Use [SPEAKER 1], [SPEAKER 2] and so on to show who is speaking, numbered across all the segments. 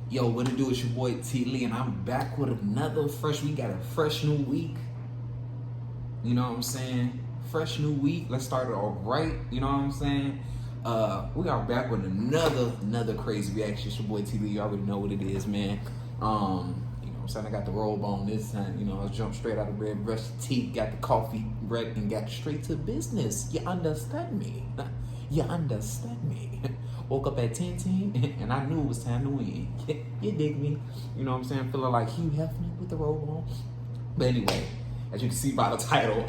[SPEAKER 1] Yo, what it do? It's your boy T Lee, and I'm back with another fresh. We got a fresh new week. You know what I'm saying? Fresh new week. Let's start it off right. You know what I'm saying? We are back with another crazy reaction. It's your boy T Lee. You already know what it is, man. You know what I'm saying? I got the robe on this time. You know, I jumped straight out of bed, brushed the teeth, got the coffee ready, and got straight to business. You understand me? You understand me? Woke up at 10:10 and I knew it was time to win. You dig me? You know what I'm saying? Feeling like Hugh Hefner with the robe on. But anyway, as you can see by the title,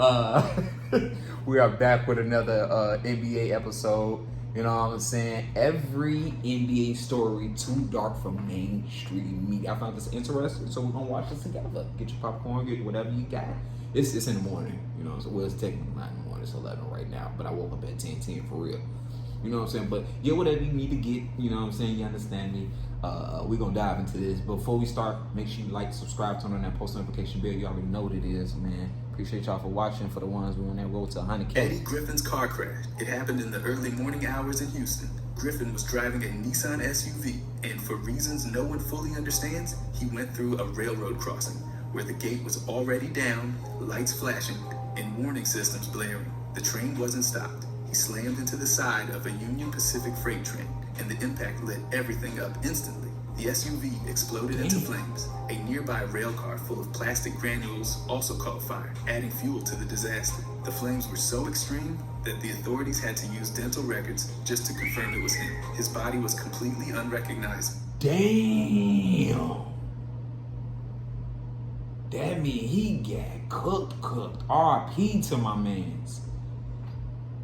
[SPEAKER 1] we are back with another NBA episode. You know what I'm saying? Every NBA story too dark for mainstream media. I found this interesting, so we're gonna watch this together. Get your popcorn, get whatever you got. It's in the morning, you know. So it's technically not in the morning. It's 11 right now, but I woke up at 10:10 for real. You know what I'm saying? But get whatever you need to get. You know what I'm saying? You understand me? We're going to dive into this. But before we start, make sure you like, subscribe, turn on that post notification bell. You already know what it is, man. Appreciate y'all for watching. For the ones we on that road to 100K.
[SPEAKER 2] Eddie Griffin's car crash. It happened in the early morning hours in Houston. Griffin was driving a Nissan SUV, and for reasons no one fully understands, he went through a railroad crossing where the gate was already down, lights flashing, and warning systems blaring. The train wasn't stopped. He slammed into the side of a Union Pacific freight train, and the impact lit everything up instantly. The SUV exploded into flames. A nearby rail car full of plastic granules also caught fire, adding fuel to the disaster. The flames were so extreme that the authorities had to use dental records just to confirm it was him. His body was completely unrecognizable.
[SPEAKER 1] Damn. That mean he got cooked. RIP to my mans.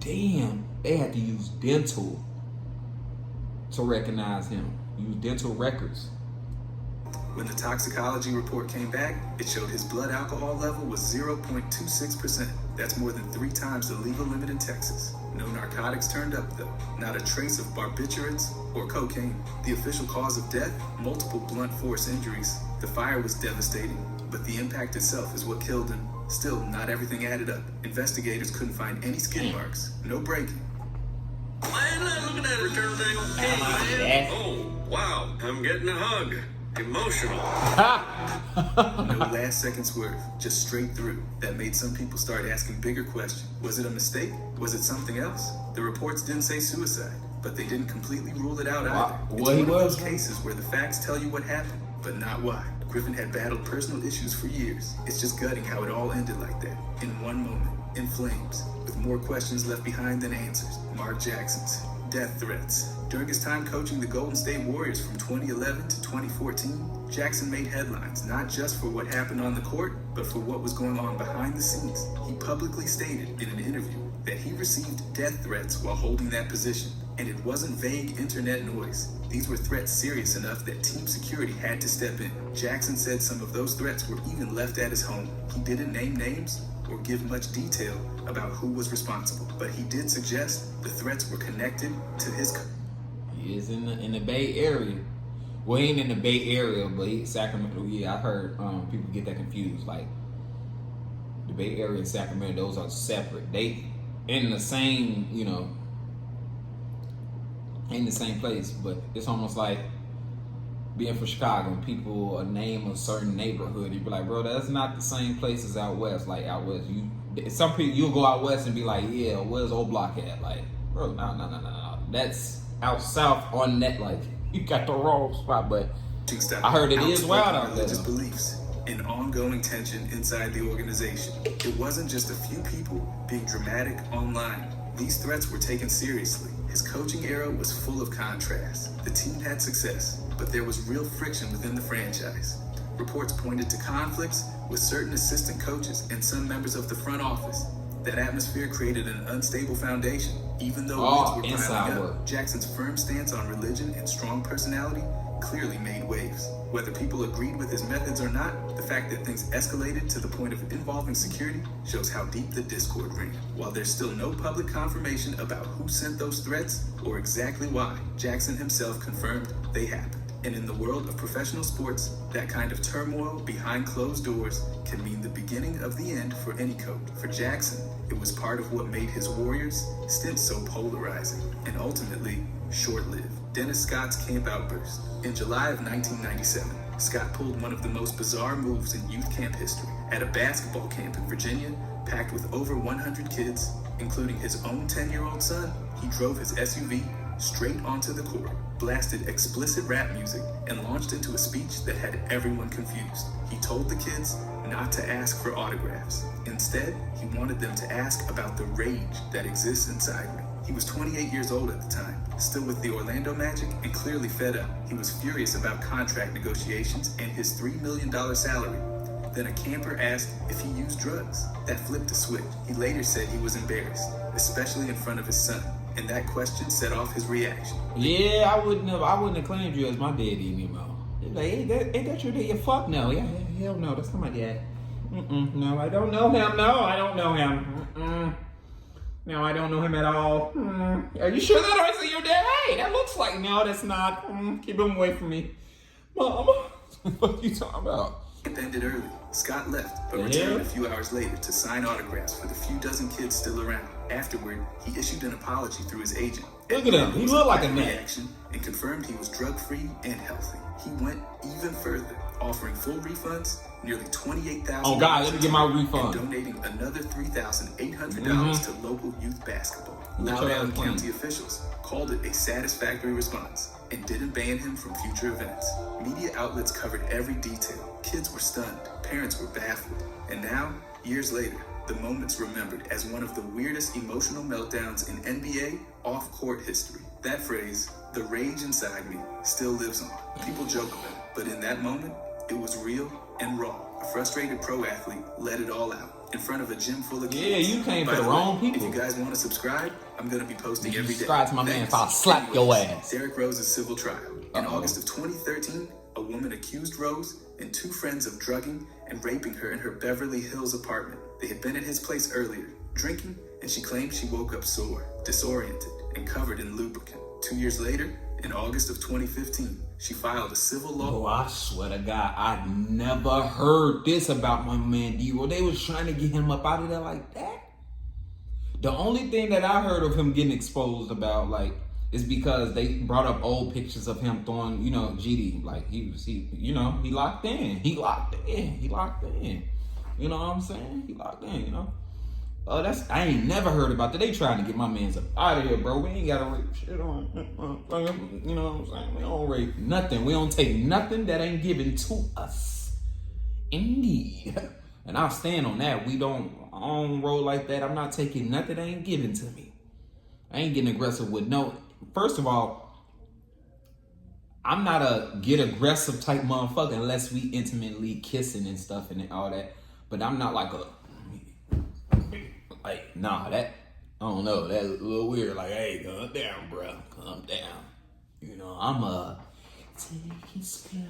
[SPEAKER 1] Damn, they had to use dental to recognize him. Use dental records.
[SPEAKER 2] When the toxicology report came back, it showed his blood alcohol level was 0.26%. That's more than 3 times the legal limit in Texas. No narcotics turned up though. Not a trace of barbiturates or cocaine. The official cause of death, multiple blunt force injuries. The fire was devastating, but the impact itself is what killed him. Still, not everything added up. Investigators couldn't find any skid marks. No breaking.
[SPEAKER 3] Man, look at that return thing on cake, man. Oh, wow, I'm getting a hug. Emotional.
[SPEAKER 2] No last second swerve, just straight through. That made some people start asking bigger questions. Was it a mistake? Was it something else? The reports didn't say suicide, but they didn't completely rule it out either. It's one of those cases where the facts tell you what happened, but not why. Griffin had battled personal issues for years. It's just gutting how it all ended like that, in one moment, in flames, with more questions left behind than answers. Mark Jackson's death threats. During his time coaching the Golden State Warriors from 2011 to 2014, Jackson made headlines not just for what happened on the court, but for what was going on behind the scenes. He publicly stated in an interview that he received death threats while holding that position. And it wasn't vague internet noise. These were threats serious enough that team security had to step in. Jackson said some of those threats were even left at his home. He didn't name names or give much detail about who was responsible, but he did suggest the threats were connected to his...
[SPEAKER 1] He is in the Bay Area. Well, he ain't in the Bay Area, but he Sacramento. Yeah, I heard people get that confused. Like, the Bay Area and Sacramento, those are separate. They in the same, you know, in the same place, but it's almost like being from Chicago and people name a certain neighborhood. You'd be like, bro, that's not the same place as out west. Like out west, some people you'll go out west and be like, yeah, where's Old Block at? Like, bro, no. That's out south on that. Like, you got the wrong spot. But I heard it is wild out there.
[SPEAKER 2] Religious beliefs and ongoing tension inside the organization. It wasn't just a few people being dramatic online. These threats were taken seriously. His coaching era was full of contrasts. The team had success, but there was real friction within the franchise. Reports pointed to conflicts with certain assistant coaches and some members of the front office. That atmosphere created an unstable foundation. Even though wins were piling up, Jackson's firm stance on religion and strong personality clearly made waves. Whether people agreed with his methods or not, the fact that things escalated to the point of involving security shows how deep the discord ran. While there's still no public confirmation about who sent those threats or exactly why, Jackson himself confirmed they happened. And in the world of professional sports, that kind of turmoil behind closed doors can mean the beginning of the end for any coach. For Jackson, it was part of what made his Warriors stint so polarizing and ultimately short-lived. Dennis Scott's camp outburst. In July of 1997, Scott pulled one of the most bizarre moves in youth camp history. At a basketball camp in Virginia, packed with over 100 kids, including his own 10-year-old son, he drove his SUV straight onto the court, blasted explicit rap music, and launched into a speech that had everyone confused. He told the kids not to ask for autographs. Instead, he wanted them to ask about the rage that exists inside me. He was 28 years old at the time, still with the Orlando Magic and clearly fed up. He was furious about contract negotiations and his $3 million salary. Then a camper asked if he used drugs. That flipped a switch. He later said he was embarrassed, especially in front of his son, and that question set off his reaction.
[SPEAKER 1] Yeah, I wouldn't have claimed you as my daddy anymore. Like, ain't that your daddy? Fuck no. Yeah, hell no, that's not my dad. No, I don't know him. No, I don't know him. No, I don't know him at all. Are you sure that isn't your dad? Hey, that looks like, no, that's not. Keep him away from me. Mom, what are you talking about?
[SPEAKER 2] It ended early. Scott left, but returned a few hours later to sign autographs for the few dozen kids still around. Afterward, he issued an apology through his agent.
[SPEAKER 1] Look at him. He looked like a man.
[SPEAKER 2] And confirmed he was drug-free and healthy. He went even further, offering full refunds, nearly $28,000.
[SPEAKER 1] Oh God, let me get my refund.
[SPEAKER 2] And donating another $3,800 to local youth basketball. Loudoun County officials called it a satisfactory response and didn't ban him from future events. Media outlets covered every detail. Kids were stunned, parents were baffled, and now, years later, the moment's remembered as one of the weirdest emotional meltdowns in NBA off-court history. That phrase, "the rage inside me," still lives on. People joke about it, but in that moment, it was real and raw. A frustrated pro athlete let it all out in front of a gym full of kids.
[SPEAKER 1] Yeah, you came for the wrong people.
[SPEAKER 2] If you guys want to subscribe, I'm going to be posting every day.
[SPEAKER 1] Subscribe to my man if I'll slap your ass.
[SPEAKER 2] Derrick Rose's civil trial. In August of 2013, a woman accused Rose and two friends of drugging and raping her in her Beverly Hills apartment. They had been at his place earlier, drinking, and she claimed she woke up sore, disoriented, and covered in lubricant. 2 years later, in August of 2015, she filed a civil law.
[SPEAKER 1] Oh, I swear to God, I never heard this about my man D-Roll. They was trying to get him up out of there like that. The only thing that I heard of him getting exposed about, like, is because they brought up old pictures of him throwing, GD. Like, he locked in. He locked in. You know what I'm saying? He locked in, I ain't never heard about that. They trying to get my man's up out of here, bro. We ain't got to rape shit on. You know what I'm saying? We don't rape nothing. We don't take nothing that ain't given to us. Indeed. And I'll stand on that. I don't roll like that. I'm not taking nothing that ain't given to me. I ain't getting aggressive with no. First of all, I'm not a get aggressive type motherfucker unless we intimately kissing and stuff and all that. But I'm not like nah, that, I don't know, that's a little weird. Like, hey, calm down, bro, calm down. I'm take it slow.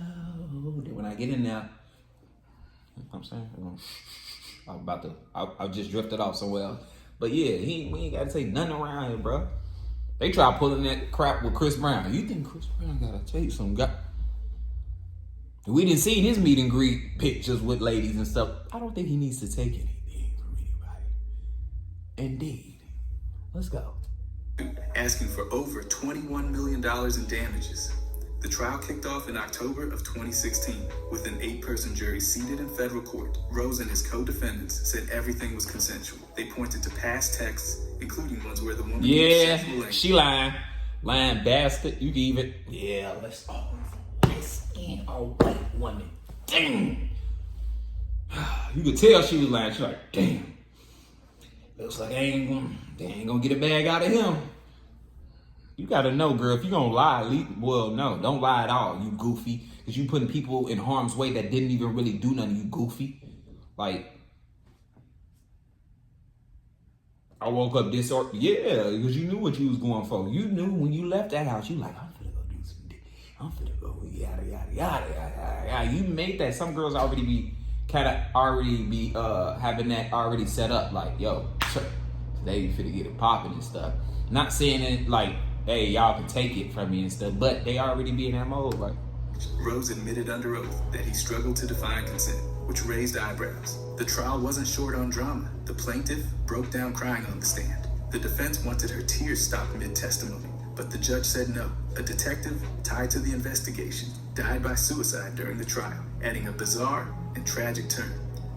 [SPEAKER 1] Then when I get in there, you know what I'm saying? I just drifted off somewhere else. But yeah, we ain't got to say nothing around here, bro. They try pulling that crap with Chris Brown. You think Chris Brown got to take some guy? We didn't see his meet and greet pictures with ladies and stuff. I don't think he needs to take anything from anybody. Indeed. Let's go.
[SPEAKER 2] Asking for over $21 million in damages. The trial kicked off in October of 2016 with an 8-person jury seated in federal court. Rose and his co-defendants said everything was consensual. They pointed to past texts, including ones where the woman...
[SPEAKER 1] Yeah, she lying. Lying bastard. You leave it. Yeah, let's in a white woman. Damn. You could tell she was lying. She's like, damn. Looks like they ain't gonna get a bag out of him. You gotta know, girl, if you gonna lie, no, don't lie at all, you goofy. Because you putting people in harm's way that didn't even really do nothing, you goofy. Like, I woke up disordered. Yeah, because you knew what you was going for. You knew when you left that house, you like, I'm finna go do some dick. I'm finna go yada, yada, yada, yada, yada. You made that. Some girls having that already set up. Like, yo, today you finna get it popping and stuff. Not saying it like, hey, y'all can take it from me and stuff, but they already be in that mode, like.
[SPEAKER 2] Rose admitted under oath that he struggled to define consent, which raised eyebrows. The trial wasn't short on drama. The plaintiff broke down crying on the stand. The defense wanted her tears stopped mid-testimony. But the judge said no. A detective tied to the investigation died by suicide during the trial, adding a bizarre and tragic turn.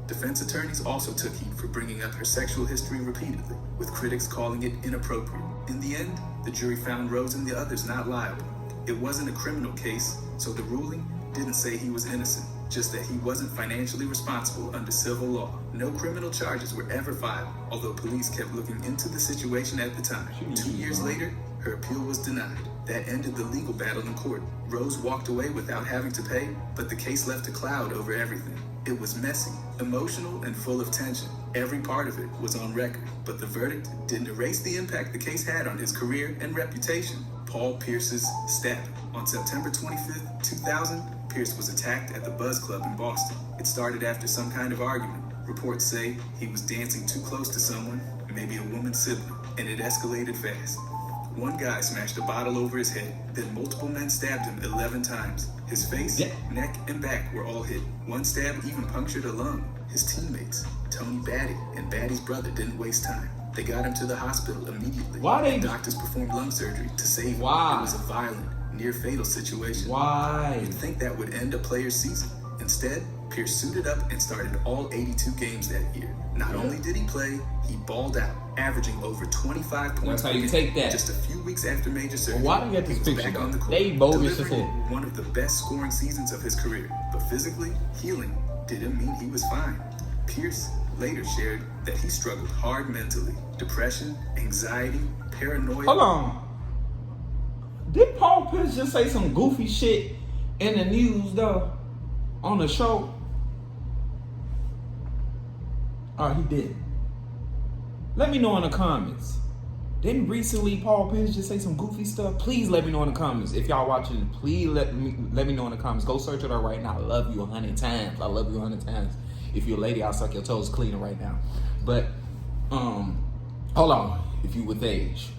[SPEAKER 2] Defense attorneys also took heat for bringing up her sexual history repeatedly, with critics calling it inappropriate. In the end, the jury found Rose and the others not liable. It wasn't a criminal case, so the ruling didn't say he was innocent, just that he wasn't financially responsible under civil law. No criminal charges were ever filed, although police kept looking into the situation at the time. 2 years later, her appeal was denied. That ended the legal battle in court. Rose walked away without having to pay, but the case left a cloud over everything. It was messy, emotional, and full of tension. Every part of it was on record, but the verdict didn't erase the impact the case had on his career and reputation. Paul Pierce's stabbing. On September 25th, 2000, Pierce was attacked at the Buzz Club in Boston. It started after some kind of argument. Reports say he was dancing too close to someone, maybe a woman's sibling, and it escalated fast. One guy smashed a bottle over his head, then multiple men stabbed him 11 times. His face, neck, and back were all hit. One stab even punctured a lung. His teammates, Tony Batty and Batty's brother, didn't waste time. They got him to the hospital immediately. Doctors performed lung surgery to save him. It was a violent, near-fatal situation. You'd think that would end a player's season. Instead, Pierce suited up and started all 82 games that year. Not only did he play, he balled out, averaging over 25 points.
[SPEAKER 1] That's how you take that.
[SPEAKER 2] Just a few weeks after major surgery,
[SPEAKER 4] Why do you get this
[SPEAKER 2] he was
[SPEAKER 4] picture?
[SPEAKER 2] back on the court,
[SPEAKER 4] They bogus as
[SPEAKER 2] delivering
[SPEAKER 4] hell.
[SPEAKER 2] one of the best scoring seasons of his career. But physically, healing didn't mean he was fine. Pierce later shared that he struggled hard mentally. Depression, anxiety, paranoia.
[SPEAKER 1] Hold on. Did Paul Pierce just say some goofy shit in the news though? On the show? Oh, he did. Let me know in the comments. Didn't recently Paul Pierce just say some goofy stuff? Please let me know in the comments. If y'all watching, please let me know in the comments. Go search it up right now. I love you 100 times. I love you 100 times. If you're a lady, I'll suck your toes cleaner right now. But hold on. If you with age,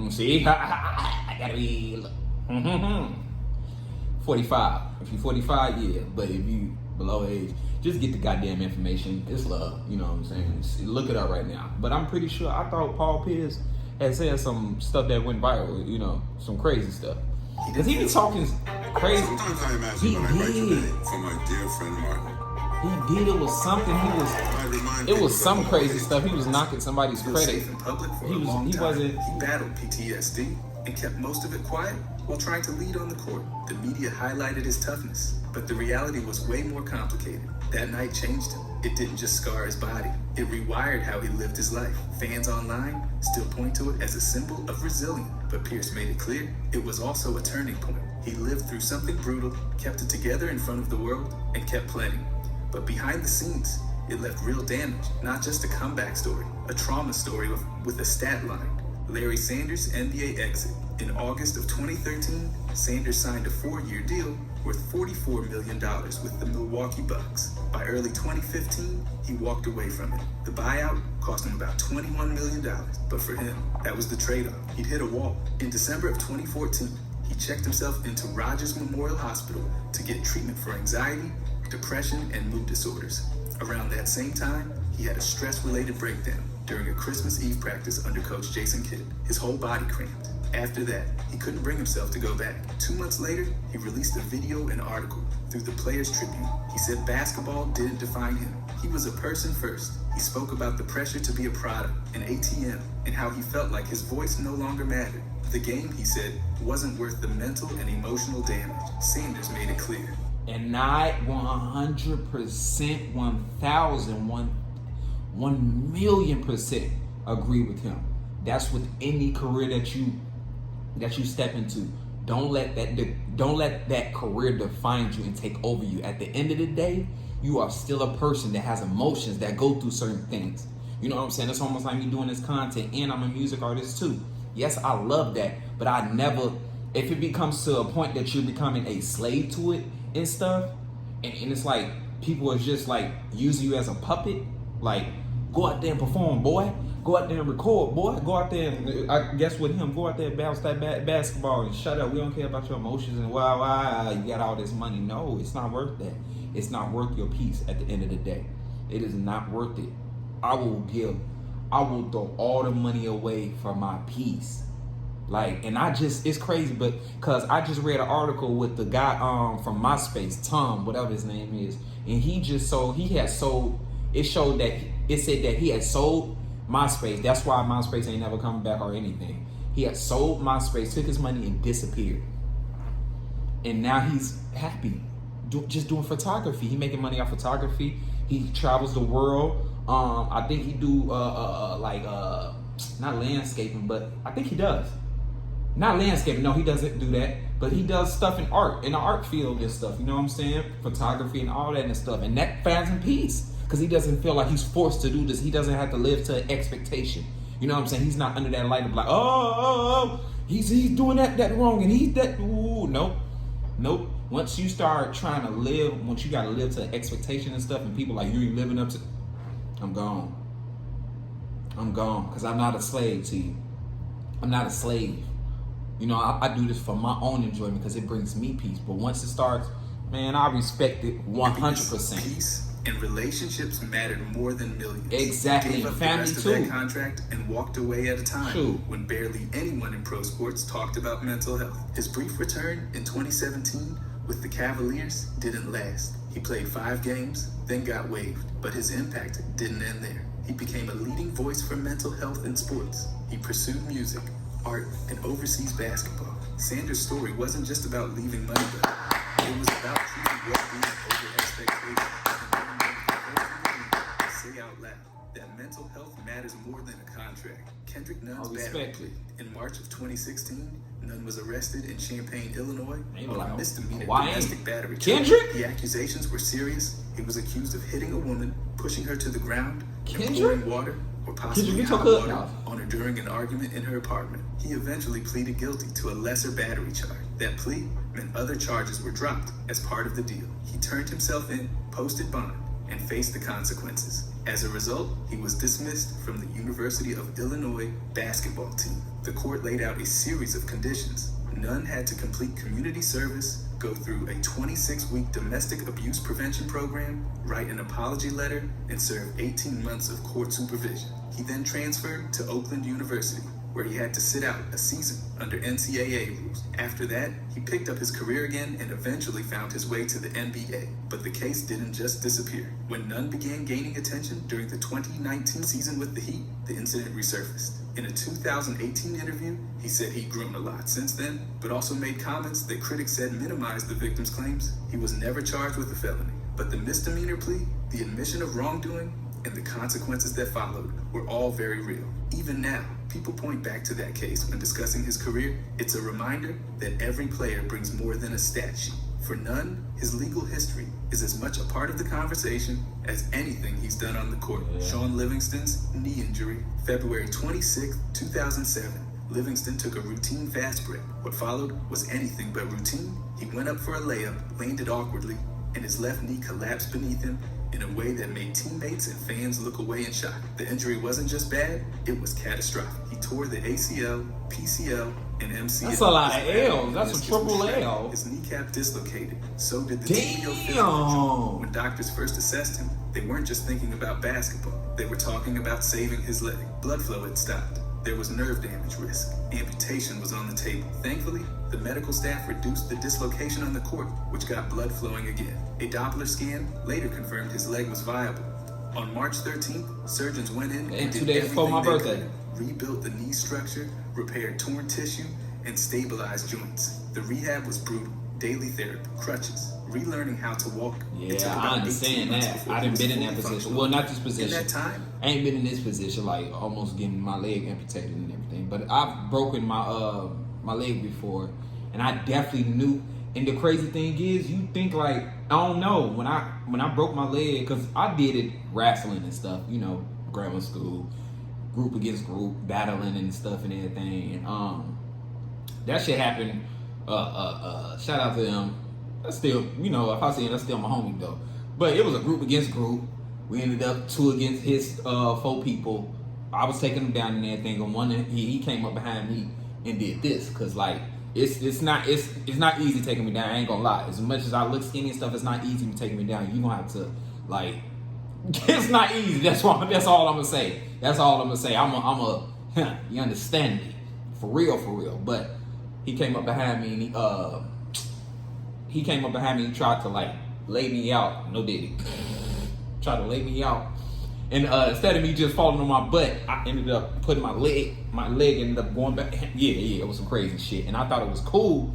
[SPEAKER 1] see, I gotta be 45. If you're 45, yeah. But if you below age, just get the goddamn information. It's love, you know what I'm saying? Look it up right now. But I'm pretty sure, I thought Paul Pierce had said some stuff that went viral, you know, some crazy stuff. Because he be talking crazy.
[SPEAKER 5] Sometimes I imagine when I write your name for my dear friend Martin.
[SPEAKER 1] He did. It was something. It was some crazy stuff. He was knocking somebody's
[SPEAKER 2] He was
[SPEAKER 1] credit.
[SPEAKER 2] safe in public for
[SPEAKER 1] He
[SPEAKER 2] a
[SPEAKER 1] was-
[SPEAKER 2] long
[SPEAKER 1] he
[SPEAKER 2] time.
[SPEAKER 1] wasn't-
[SPEAKER 2] He battled PTSD and kept most of it quiet while trying to lead on the court. The media highlighted his toughness, but the reality was way more complicated. That night changed him. It didn't just scar his body. It rewired how he lived his life. Fans online still point to it as a symbol of resilience, but Pierce made it clear it was also a turning point. He lived through something brutal, kept it together in front of the world, and kept playing. But behind the scenes, it left real damage, not just a comeback story, a trauma story with a stat line. Larry Sanders' NBA exit. In August of 2013, Sanders signed a 4-year deal worth $44 million with the Milwaukee Bucks. By early 2015, he walked away from it. The buyout cost him about $21 million, but for him, that was the trade-off. He'd hit a wall. In December of 2014, he checked himself into Rogers Memorial Hospital to get treatment for anxiety, depression, and mood disorders. Around that same time, he had a stress-related breakdown during a Christmas Eve practice under Coach Jason Kidd. His whole body cramped. After that, he couldn't bring himself to go back. 2 months later, he released a video and article through the Players Tribune. He said basketball didn't define him. He was a person first. He spoke about the pressure to be a product, an ATM, and how he felt like his voice no longer mattered. The game, he said, wasn't worth the mental and emotional damage. Sanders made it clear.
[SPEAKER 1] And I 100%, 1,000,000% agree with him. That's with any career that you step into. Don't let that career define you and take over you. At the end of the day, you are still a person that has emotions that go through certain things. You know what I'm saying? It's almost like me doing this content, and I'm a music artist too. Yes, I love that, but I never, if it becomes to a point that you're becoming a slave to it and stuff, and it's like people are just like using you as a puppet, like, go out there and perform, boy. Go out there and record, boy. Go out there and, I guess with him, go out there and bounce that basketball and shut up. We don't care about your emotions and why you got all this money. No, it's not worth that. It's not worth your peace at the end of the day. It is not worth it. I will throw all the money away for my peace. Like, and it's crazy, but because I just read an article with the guy from MySpace, Tom, whatever his name is, and it showed that it said that he had sold MySpace. That's why MySpace ain't never coming back or anything. He had sold MySpace, took his money, and disappeared. And now he's happy, just doing photography. He making money off photography. He travels the world. I think he do not landscaping, but I think he does. Not landscaping, no, he doesn't do that. But he does stuff in art, in the art field and stuff. You know what I'm saying? Photography and all that and stuff. And that finds him peace. Because he doesn't feel like he's forced to do this. He doesn't have to live to an expectation. You know what I'm saying? He's not under that light of like, he's doing that wrong, and he's that. Ooh, nope. Once you start trying to live, once you gotta live to an expectation and stuff, and people like, you ain't living up to, I'm gone. Because I'm not a slave to you. I'm not a slave. You know, I do this for my own enjoyment because it brings me peace. But once it starts, man, I respect it 100%.
[SPEAKER 2] Peace and relationships mattered more than millions.
[SPEAKER 1] Exactly.
[SPEAKER 2] He gave up
[SPEAKER 1] Family
[SPEAKER 2] the rest
[SPEAKER 1] too.
[SPEAKER 2] of that contract and walked away at a time
[SPEAKER 1] True.
[SPEAKER 2] when barely anyone in pro sports talked about mental health. His brief return in 2017 with the Cavaliers didn't last. He played 5 games, then got waived, but his impact didn't end there. He became a leading voice for mental health in sports. He pursued music, art, and overseas basketball. Sanders' story wasn't just about leaving money better. It was about choosing well-being over expectations. Say out loud that mental health matters more than a contract. Kendrick Nunn's battery plea. In March of 2016, Nunn was arrested in Champaign, Illinois, on a misdemeanor domestic battery charge. The accusations were serious. He was accused of hitting a woman, pushing her to the ground, and pouring water or possibly hot water on her during an argument in her apartment. He eventually pleaded guilty to a lesser battery charge. That plea meant other charges were dropped as part of the deal. He turned himself in, posted bond, and faced the consequences. As a result, he was dismissed from the University of Illinois basketball team. The court laid out a series of conditions. Nunn had to complete community service, go through a 26-week domestic abuse prevention program, write an apology letter, and serve 18 months of court supervision. He then transferred to Oakland University, where he had to sit out a season under NCAA rules. After that, he picked up his career again and eventually found his way to the NBA. But the case didn't just disappear. When Nunn began gaining attention during the 2019 season with the Heat, the incident resurfaced. In a 2018 interview, he said he'd grown a lot since then, but also made comments that critics said minimized the victim's claims. He was never charged with a felony, but the misdemeanor plea, the admission of wrongdoing, and the consequences that followed were all very real. Even now, people point back to that case when discussing his career. It's a reminder that every player brings more than a stat sheet. For Nunn, his legal history is as much a part of the conversation as anything he's done on the court. Sean Livingston's knee injury, February 26, 2007. Livingston took a routine fast break. What followed was anything but routine. He went up for a layup, landed awkwardly, and his left knee collapsed beneath him in a way that made teammates and fans look away in shock. The injury wasn't just bad, it was catastrophic. He tore the ACL, PCL, and MCL.
[SPEAKER 1] That's a lot of L's. That's a triple L.
[SPEAKER 2] His kneecap dislocated. So did the tibial fibula. When doctors first assessed him, they weren't just thinking about basketball. They were talking about saving his leg. Blood flow had stopped. There was nerve damage risk. Amputation was on the table. Thankfully, the medical staff reduced the dislocation on the court, which got blood flowing again. A Doppler scan later confirmed his leg was viable. On March 13th, surgeons went in and did
[SPEAKER 1] 2 days before my birthday.
[SPEAKER 2] Rebuilt the knee structure, repaired torn tissue, and stabilized joints. The rehab was brutal. Daily therapy, crutches, relearning how to walk.
[SPEAKER 1] Yeah, I understand that. I didn't been in that position. Well, not this position.
[SPEAKER 2] In that time,
[SPEAKER 1] I ain't been in this position, like almost getting my leg amputated and everything. But I've broken my my leg before, and I definitely knew. And the crazy thing is, you think like, I don't know, when I broke my leg, because I did it wrestling and stuff, you know, grammar school, group against group, battling and stuff and everything. And that shit happened. Shout out to them. That's still, you know, if I say it, that's still my homie though. But it was a group against group. We ended up 2 against his 4 people. I was taking him down and everything, and one he came up behind me and did this, cause like it's not easy taking me down. I ain't gonna lie. As much as I look skinny and stuff, it's not easy to take me down. You gonna have to like, it's not easy. That's all I'm gonna say. That's all I'm gonna say. I'm a you understand me. for real. But he came up behind me and he tried to like lay me out. No did he? Tried to lay me out. And instead of me just falling on my butt, I ended up putting my leg ended up going back. Yeah, it was some crazy shit. And I thought it was cool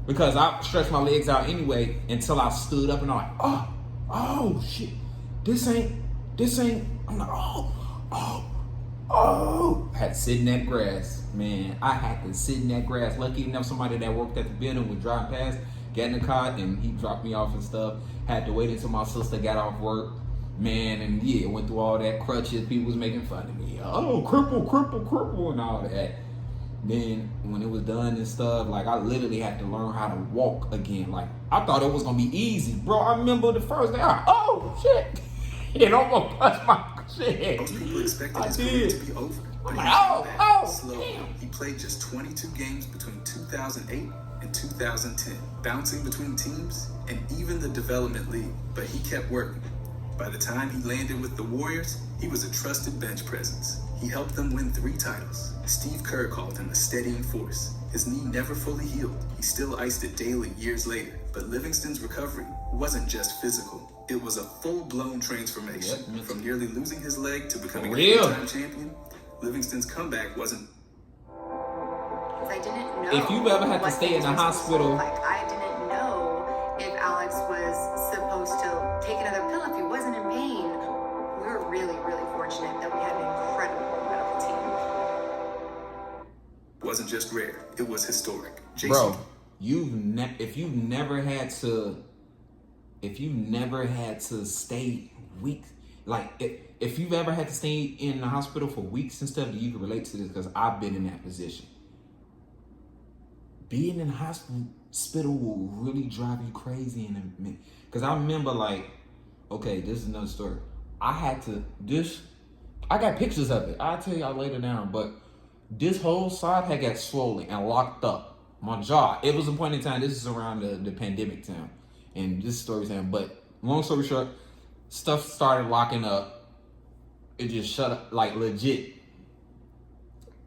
[SPEAKER 1] because I stretched my legs out anyway until I stood up and I'm like, oh shit, this ain't, I'm like, oh. I had to sit in that grass, man. I had to sit in that grass. Lucky enough, somebody that worked at the building was driving past, got in the car, and he dropped me off and stuff. Had to wait until my sister got off work. Man, and yeah, went through all that crutches. People was making fun of me. Oh, cripple, and all that. Then when it was done and stuff, like I literally had to learn how to walk again. Like I thought it was gonna be easy, bro. I remember the first day. Oh shit! It almost touched my shit.
[SPEAKER 2] Most people expected his career to be over, but he slow. He played just 22 games between 2008 and 2010, bouncing between teams and even the development league. But he kept working. By the time he landed with the Warriors, he was a trusted bench presence. He helped them win 3 titles. Steve Kerr called him a steadying force. His knee never fully healed. He still iced it daily years later. But Livingston's recovery wasn't just physical. It was a full-blown transformation. From nearly losing his leg to becoming a three-time champion, Livingston's comeback wasn't...
[SPEAKER 4] I didn't know.
[SPEAKER 1] If you've ever had to stay in the hospital...
[SPEAKER 4] Like, I didn't know if Alex was supposed to take another pill if he wasn't in pain. We were really, really fortunate that we had an incredible medical team.
[SPEAKER 2] Wasn't just rare, it was historic. Jason,
[SPEAKER 1] bro, if you never had to stay weeks, like if you've ever had to stay in the hospital for weeks and stuff, you can relate to this because I've been in that position. Being in the hospital will really drive you crazy in a minute. Because I remember, like, okay, this is another story. I got pictures of it. I'll tell y'all later down, but this whole side had got swollen and locked up. My jaw. It was a point in time. This is around the pandemic time, and this story's time. But long story short, stuff started locking up. It just shut up, like legit.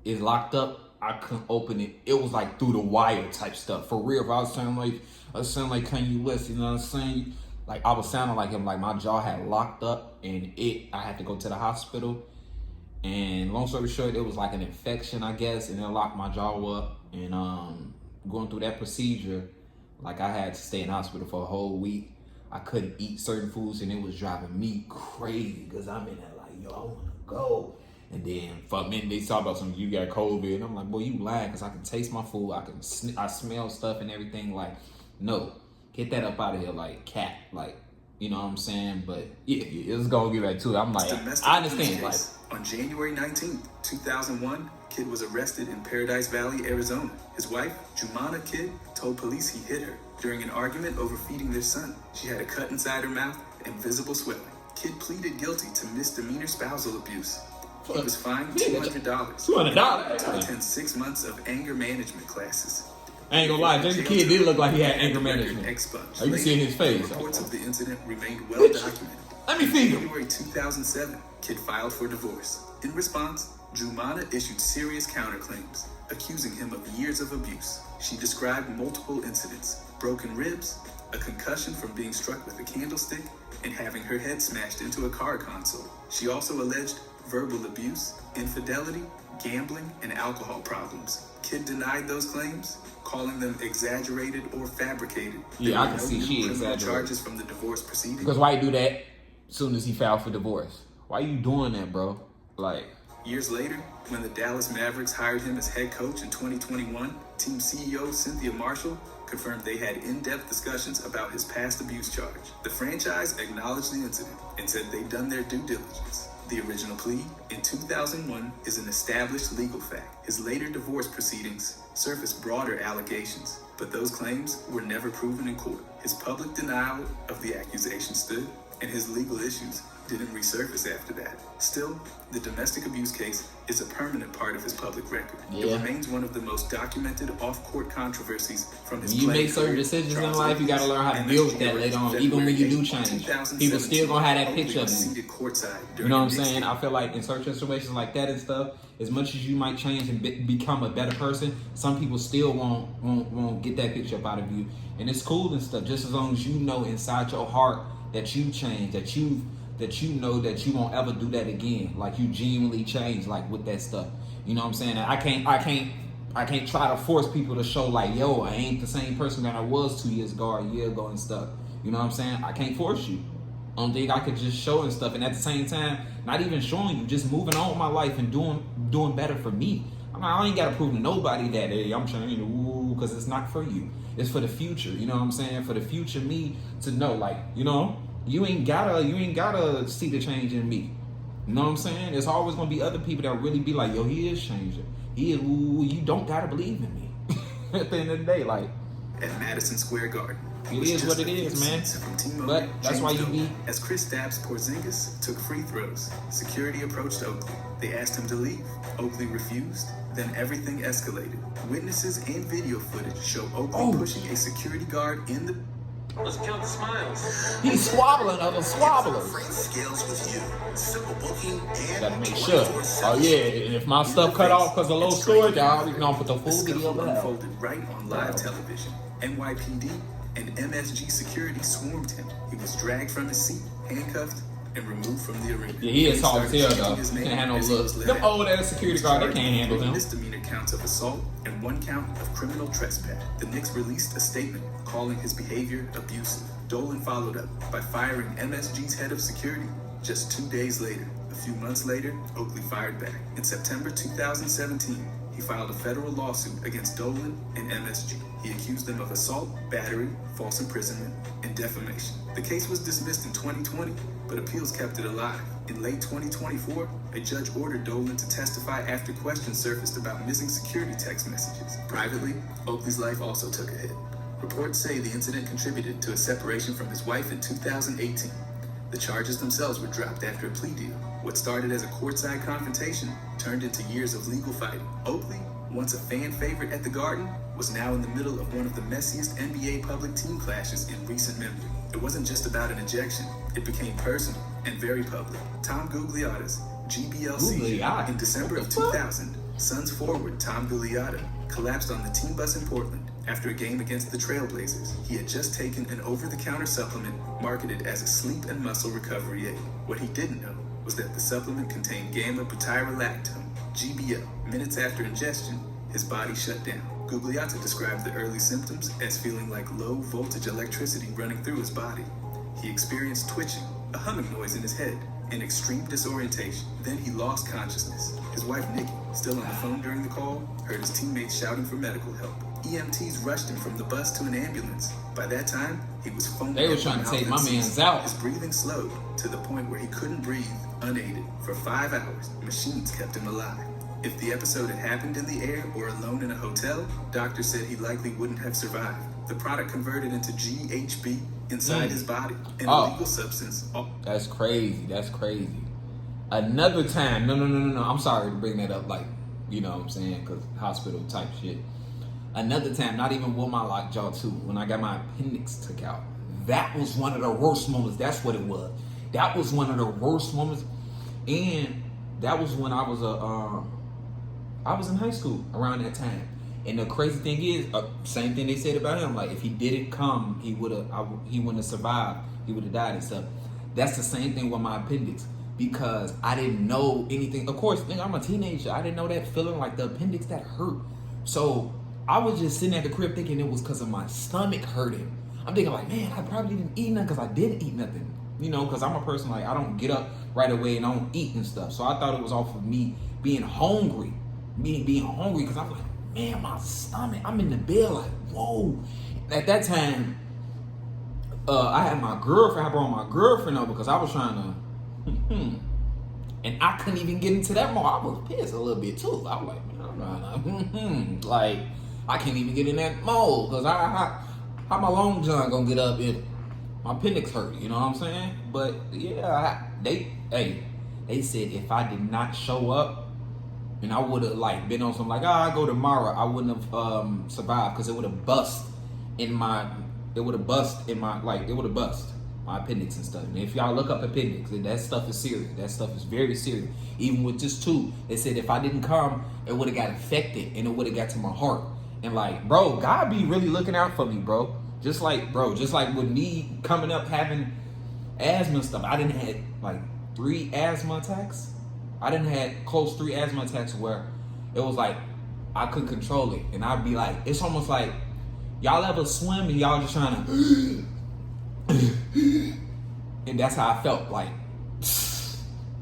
[SPEAKER 1] It locked up. I couldn't open it. It was like through the wire type stuff. For real. If I was sounding like Kanye West, you know what I'm saying? Like I was sounding like him. Like my jaw had locked up, and I had to go to the hospital. And long story short, it was like an infection, I guess, and it locked my jaw up. And going through that procedure, like I had to stay in the hospital for a whole week. I couldn't eat certain foods, and it was driving me crazy because I'm in there like, yo, I want to go. And then for a minute they talk about something, you got COVID, and I'm like, boy, you lying, because I can taste my food, I smell stuff and everything. Like, no, get that up out of here, like cat, like, you know what I'm saying? But yeah, it's gonna get back to it. I'm like, I understand. Like
[SPEAKER 2] on January 19th, 2001, Kidd was arrested in Paradise Valley, Arizona. His wife, Jumana Kidd, told police he hit her during an argument over feeding their son. She had a cut inside her mouth and visible swelling. Kidd pleaded guilty to misdemeanor spousal abuse. He was fined $200 to attend 6 months of anger management classes.
[SPEAKER 1] I ain't gonna lie, Jason Kidd did look like he had anger management.
[SPEAKER 2] Expunged.
[SPEAKER 1] You can see in his face.
[SPEAKER 2] Reports of the incident remained well documented.
[SPEAKER 1] Let me see
[SPEAKER 2] In
[SPEAKER 1] you.
[SPEAKER 2] January 2007, Kidd filed for divorce. In response, Jumana issued serious counterclaims, accusing him of years of abuse. She described multiple incidents: broken ribs, a concussion from being struck with a candlestick, and having her head smashed into a car console. She also alleged verbal abuse, infidelity, gambling, and alcohol problems. Kidd denied those claims, calling them exaggerated or fabricated.
[SPEAKER 1] Yeah, I can see she exaggerated.
[SPEAKER 2] Charges from the divorce proceedings.
[SPEAKER 1] Because why you do that as soon as he filed for divorce? Why you doing that, bro? Like,
[SPEAKER 2] years later, when the Dallas Mavericks hired him as head coach in 2021, team CEO Cynthia Marshall confirmed they had in-depth discussions about his past abuse charge. The franchise acknowledged the incident and said they'd done their due diligence. The original plea in 2001 is an established legal fact. His later divorce proceedings surfaced broader allegations, but those claims were never proven in court. His public denial of the accusation stood, and his legal issues didn't resurface after that. Still, the domestic abuse case is a permanent part of his public record.
[SPEAKER 1] Yeah.
[SPEAKER 2] It remains one of the most documented off-court controversies from his
[SPEAKER 1] When you
[SPEAKER 2] playing
[SPEAKER 1] make certain
[SPEAKER 2] career.
[SPEAKER 1] decisions in
[SPEAKER 2] Charles
[SPEAKER 1] life, you gotta learn how to deal with that later on. Even when you do change, people still gonna have that picture of you. You know what I'm saying? I feel like in certain situations like that and stuff, as much as you might change and become a better person, some people still won't get that picture up out of you. And it's cool and stuff, just as long as you know inside your heart that you changed, that you know that you won't ever do that again. Like you genuinely change, like with that stuff. You know what I'm saying? I can't try to force people to show like, yo, I ain't the same person that I was 2 years ago or a year ago and stuff. You know what I'm saying? I can't force you. Only thing I could just show and stuff, and at the same time, not even showing you, just moving on with my life and doing better for me. I ain't gotta prove to nobody that, hey, I'm changing, because it's not for you. It's for the future. You know what I'm saying? For the future me to know, like, you know, you ain't gotta see the change in me. You know what I'm saying? There's always gonna be other people that really be like, yo, he is changing. He is. You don't gotta believe in me. At the end of the day, like,
[SPEAKER 2] at Madison Square Garden.
[SPEAKER 1] it is what it is, man. But that's why you be.
[SPEAKER 2] As Kristaps Porzingis took free throws, security approached Oakley. They asked him to leave. Oakley refused. Then everything escalated. Witnesses and video footage show Oakley pushing a security guard in the.
[SPEAKER 3] Let's count the smiles.
[SPEAKER 1] He's swabbling other swabblers.
[SPEAKER 5] Freight scales with you. Simple booking and
[SPEAKER 1] Gotta make sure. Oh yeah, and if my stuff cut off because of low storage, y'all we gonna put the full video
[SPEAKER 2] scuffle
[SPEAKER 1] up.
[SPEAKER 2] unfolded right on live television. NYPD and MSG security swarmed him. He was dragged from his seat, handcuffed, and removed from the arena.
[SPEAKER 1] Yeah, he is tall as hell,
[SPEAKER 2] Started
[SPEAKER 1] though.
[SPEAKER 2] chanting his
[SPEAKER 1] Can't
[SPEAKER 2] name
[SPEAKER 1] handle
[SPEAKER 2] as he
[SPEAKER 1] look.
[SPEAKER 2] was let
[SPEAKER 1] Them
[SPEAKER 2] out.
[SPEAKER 1] old ass security guard, they can't handle him.
[SPEAKER 2] Misdemeanor counts of assault and 1 count of criminal trespass. The Knicks released a statement calling his behavior abusive. Dolan followed up by firing MSG's head of security just 2 days later. A few months later, Oakley fired back. In September 2017, he filed a federal lawsuit against Dolan and MSG. He accused them of assault, battery, false imprisonment, and defamation. The case was dismissed in 2020, but appeals kept it alive. In late 2024, a judge ordered Dolan to testify after questions surfaced about missing security text messages. Privately, Oakley's life also took a hit. Reports say the incident contributed to a separation from his wife in 2018. The charges themselves were dropped after a plea deal. What started as a courtside confrontation turned into years of legal fighting. Oakley, once a fan favorite at the Garden, was now in the middle of one of the messiest NBA public team clashes in recent memory. It wasn't just about an ejection. It became personal and very public. Tom Gugliotta's GBLC in December of 2000, Suns forward Tom Gugliotta collapsed on the team bus in Portland after a game against the Trailblazers. He had just taken an over-the-counter supplement marketed as a sleep and muscle recovery aid. What he didn't know was that the supplement contained gamma-butyrolactone, GBL. Minutes after ingestion, his body shut down. Gugliotta described the early symptoms as feeling like low-voltage electricity running through his body. He experienced twitching, a humming noise in his head, and extreme disorientation. Then he lost consciousness. His wife, Nikki, still on the phone during the call, heard his teammates shouting for medical help. EMTs rushed him from the bus to an ambulance. By that time, he was foaming.
[SPEAKER 1] They were trying to take my man's out.
[SPEAKER 2] His breathing slowed to the point where he couldn't breathe unaided. For 5 hours, machines kept him alive. If the episode had happened in the air or alone in a hotel, doctors said he likely wouldn't have survived. The product converted into GHB inside his body, an illegal substance.
[SPEAKER 1] That's crazy. That's crazy. Another time, no. I'm sorry to bring that up, like, you know what I'm saying, because hospital type shit. Another time, not even with my lockjaw too, when I got my appendix took out. That was one of the worst moments. That's what it was. That was one of the worst moments. And that was when I was in high school around that time. And the crazy thing is, same thing they said about him. Like, if he didn't come, he wouldn't have survived. He would have died and stuff. That's the same thing with my appendix, because I didn't know anything. Of course, nigga, I'm a teenager. I didn't know that feeling, like the appendix that hurt. So I was just sitting at the crib thinking it was because of my stomach hurting. I'm thinking like, man, I probably didn't eat nothing because I didn't eat nothing. You know, because I'm a person, like, I don't get up right away and I don't eat and stuff. So I thought it was off of me being hungry. Being hungry, because I'm like, man, my stomach. I'm in the bed like, whoa. At that time, I had my girlfriend. I brought my girlfriend over because I was trying to, and I couldn't even get into that mode. I was pissed a little bit too. I was like, man, I'm trying to, like, I can't even get in that mode because how my long john gonna get up in it? My appendix hurt, you know what I'm saying? But yeah, they said if I did not show up and I would have like been on some like, I'll go tomorrow, I wouldn't have survived because it would have bust my appendix and stuff. And if y'all look up appendix, that stuff is serious. That stuff is very serious. Even with just 2, they said if I didn't come, it would have got infected and it would have got to my heart. And like, bro, God be really looking out for me, bro. Just like with me coming up having asthma and stuff, I didn't have like 3 asthma attacks. I didn't have close 3 asthma attacks where it was like I couldn't control it. And I'd be like, it's almost like y'all ever swim and y'all just trying to and that's how I felt. Like,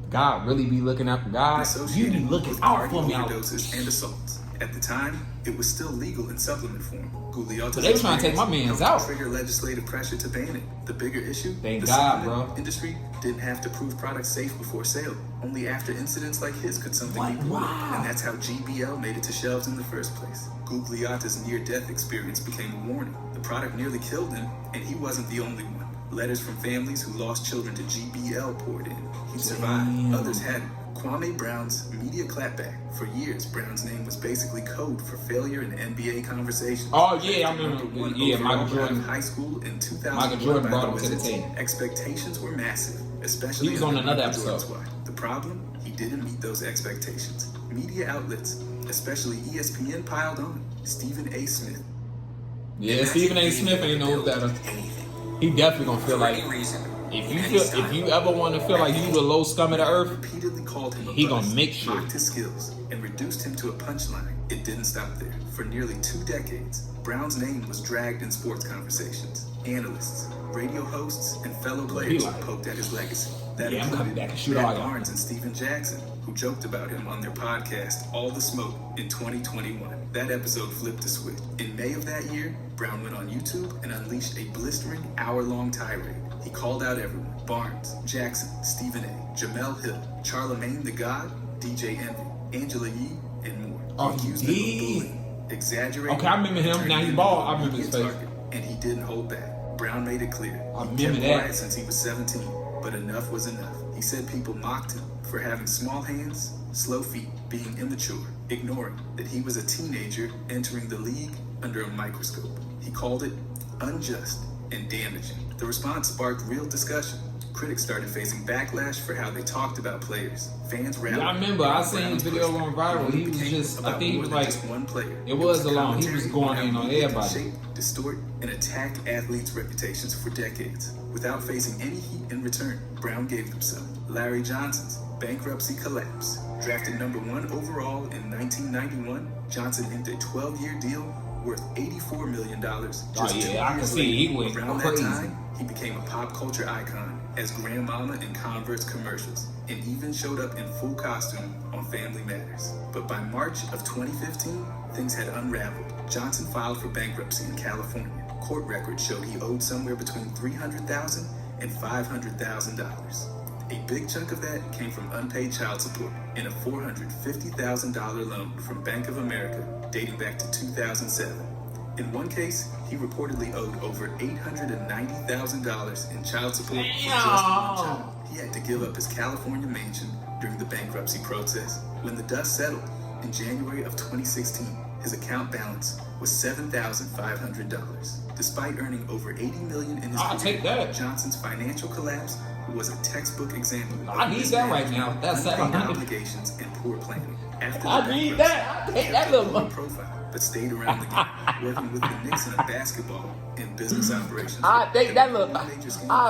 [SPEAKER 1] God really be looking out for God. You be looking out for me.
[SPEAKER 2] Overdoses and assaults. At the time, it was still legal in supplement form.
[SPEAKER 1] So they were trying to take my man's out.
[SPEAKER 2] Trigger legislative pressure to ban it. The bigger issue,
[SPEAKER 1] thank
[SPEAKER 2] the
[SPEAKER 1] God,
[SPEAKER 2] supplement
[SPEAKER 1] bro.
[SPEAKER 2] industry didn't have to prove products safe before sale. Only after incidents like his could something be proven.
[SPEAKER 1] Wow.
[SPEAKER 2] And that's how GBL made it to shelves in the first place. Gugliotta's near-death experience became a warning. The product nearly killed him, and he wasn't the only one. Letters from families who lost children to GBL poured in. He survived. Others hadn't. Kwame Brown's media clapback. For years, Brown's name was basically code for failure in NBA conversations.
[SPEAKER 1] Oh yeah, I remember. Yeah, Michael Jordan.
[SPEAKER 2] High school in 2000.
[SPEAKER 1] Michael Jordan brought him to the team.
[SPEAKER 2] Expectations were massive, especially.
[SPEAKER 1] He was on another episode.
[SPEAKER 2] The problem? He didn't meet those expectations. Media outlets, especially ESPN, piled on. Stephen A. Smith.
[SPEAKER 1] Yeah, Stephen A. Smith ain't no better. He definitely gonna feel like if you ever want to feel like you the low scum of the earth,
[SPEAKER 2] repeatedly called him
[SPEAKER 1] he gonna make sure.
[SPEAKER 2] Mocked his skills and reduced him to a punchline. It didn't stop there. For nearly 2 decades, Brown's name was dragged in sports conversations. Analysts, radio hosts, and fellow players poked at his legacy. That
[SPEAKER 1] I'm coming back and shoot
[SPEAKER 2] Matt
[SPEAKER 1] all y'all.
[SPEAKER 2] Barnes and Steven Jackson, who joked about him on their podcast, All the Smoke, in 2021. That episode flipped the switch. In May of that year, Brown went on YouTube and unleashed a blistering hour-long tirade. He called out everyone: Barnes, Jackson, Stephen A., Jamel Hill, Charlemagne the God, DJ Envy, Angela Yee, and more.
[SPEAKER 1] Oh,
[SPEAKER 2] he accused them of bullying, exaggerating.
[SPEAKER 1] Okay, I remember him. Now he's bald. I remember his face.
[SPEAKER 2] And he didn't hold back. Brown made it clear.
[SPEAKER 1] He kept quiet
[SPEAKER 2] since he was 17, but enough was enough. He said people mocked him for having small hands, slow feet, being immature, ignoring that he was a teenager entering the league under a microscope. He called it unjust and damaging. The response sparked real discussion. Critics started facing backlash for how they talked about players. Fans rallied.
[SPEAKER 1] Yeah, I remember. I seen his video going viral. He was just, I think he was like,
[SPEAKER 2] one player.
[SPEAKER 1] It was alone. He was going in on everybody.
[SPEAKER 2] Shape, distort, and attack athletes' reputations for decades. Without facing any heat in return, Brown gave them some. Larry Johnson's bankruptcy collapse. Drafted number 1 overall in 1991, Johnson inked a 12-year deal worth $84 million.
[SPEAKER 1] I can see he went
[SPEAKER 2] Around
[SPEAKER 1] crazy.
[SPEAKER 2] that time, he became a pop culture icon as Grandmama in Converse commercials, and even showed up in full costume on Family Matters. But by March of 2015, things had unraveled. Johnson filed for bankruptcy in California. Court records showed he owed somewhere between $300,000 and $500,000. A big chunk of that came from unpaid child support and a $450,000 loan from Bank of America dating back to 2007. In one case, he reportedly owed over $890,000 in child support for just one child. He had to give up his California mansion during the bankruptcy process. When the dust settled in January of 2016, his account balance was $7,500. Despite earning over $80 million in his
[SPEAKER 1] I'll take that.
[SPEAKER 2] Johnson's financial collapse was a textbook example.
[SPEAKER 1] I need that right now. That's
[SPEAKER 2] unpaid
[SPEAKER 1] 700.
[SPEAKER 2] obligations and poor planning. After
[SPEAKER 1] I need that. I take that little money.
[SPEAKER 2] Profile, but stayed around the game, working with the Knicks in a basketball and business operations.
[SPEAKER 1] I take that little. I'll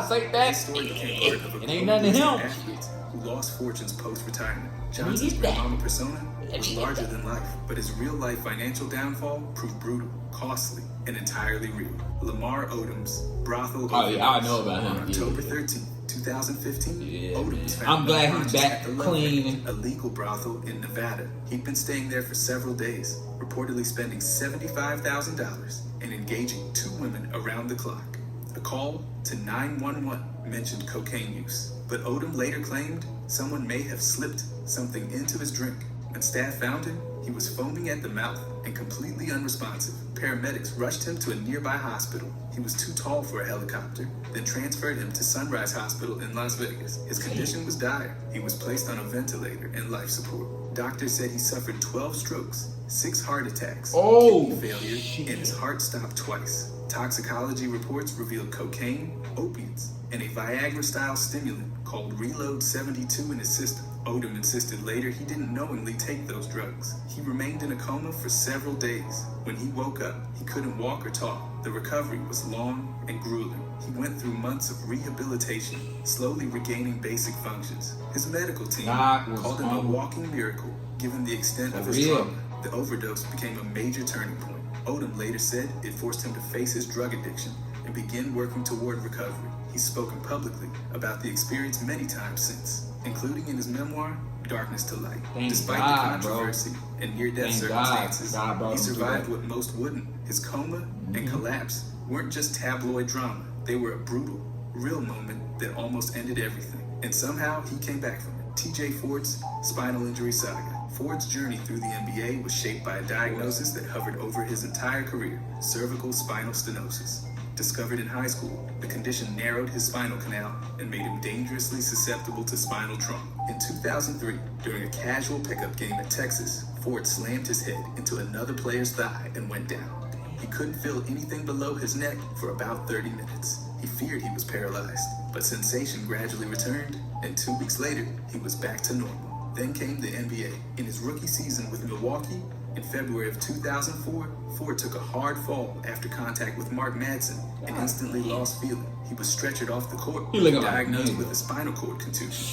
[SPEAKER 1] take that.
[SPEAKER 2] His story became part of a
[SPEAKER 1] It ain't nothing to
[SPEAKER 2] global
[SPEAKER 1] him.
[SPEAKER 2] list of athletes who lost fortunes post-retirement.
[SPEAKER 1] He
[SPEAKER 2] Johnson's
[SPEAKER 1] did that.
[SPEAKER 2] grandmama persona was
[SPEAKER 1] He did
[SPEAKER 2] larger
[SPEAKER 1] that.
[SPEAKER 2] than life, but his real-life financial downfall proved brutal, costly, and entirely real. Lamar Odom's brothel.
[SPEAKER 1] Oh, yeah, I know about
[SPEAKER 2] On
[SPEAKER 1] him.
[SPEAKER 2] October
[SPEAKER 1] Yeah.
[SPEAKER 2] 13, 2015,
[SPEAKER 1] Yeah,
[SPEAKER 2] Odom was
[SPEAKER 1] man.
[SPEAKER 2] found
[SPEAKER 1] I'm glad he's
[SPEAKER 2] unconscious
[SPEAKER 1] back
[SPEAKER 2] at the Love
[SPEAKER 1] clean.
[SPEAKER 2] Ranch, a legal brothel in Nevada. He'd been staying there for several days, reportedly spending $75,000 and engaging 2 women around the clock. A call to 911 mentioned cocaine use, but Odom later claimed someone may have slipped something into his drink. When staff found him, He was foaming at the mouth and completely unresponsive. Paramedics rushed him to a nearby hospital. He was too tall for a helicopter, then transferred him to Sunrise Hospital in Las Vegas. His condition was dire. He was placed on a ventilator and life support. Doctors said he suffered 12 strokes, 6 heart attacks, kidney failure, and his heart stopped twice. Toxicology reports revealed cocaine, opiates, and a Viagra-style stimulant called Reload 72 in his system. Odom insisted later he didn't knowingly take those drugs. He remained in a coma for several days. When he woke up, he couldn't walk or talk. The recovery was long and grueling. He went through months of rehabilitation, slowly regaining basic functions. His medical team called him a walking miracle, given the extent of his trauma. The overdose became a major turning point. Odom later said it forced him to face his drug addiction and begin working toward recovery. He's spoken publicly about the experience many times since, including in his memoir, Darkness to Light. Despite the controversy and near-death circumstances, he survived what most wouldn't. His coma and collapse weren't just tabloid drama. They were a brutal, real moment that almost ended everything. And somehow he came back from it. TJ Ford's spinal injury saga. Ford's journey through the NBA was shaped by a diagnosis that hovered over his entire career: cervical spinal stenosis. Discovered in high school, the condition narrowed his spinal canal and made him dangerously susceptible to spinal trauma. In 2003, during a casual pickup game at Texas, Ford slammed his head into another player's thigh and went down. He couldn't feel anything below his neck for about 30 minutes. He feared he was paralyzed, but sensation gradually returned, and 2 weeks later, he was back to normal. Then came the NBA. In his rookie season with Milwaukee, in February of 2004, Ford took a hard fall after contact with Mark Madsen and instantly lost feeling. He was stretchered off the court, diagnosed with a spinal cord contusion.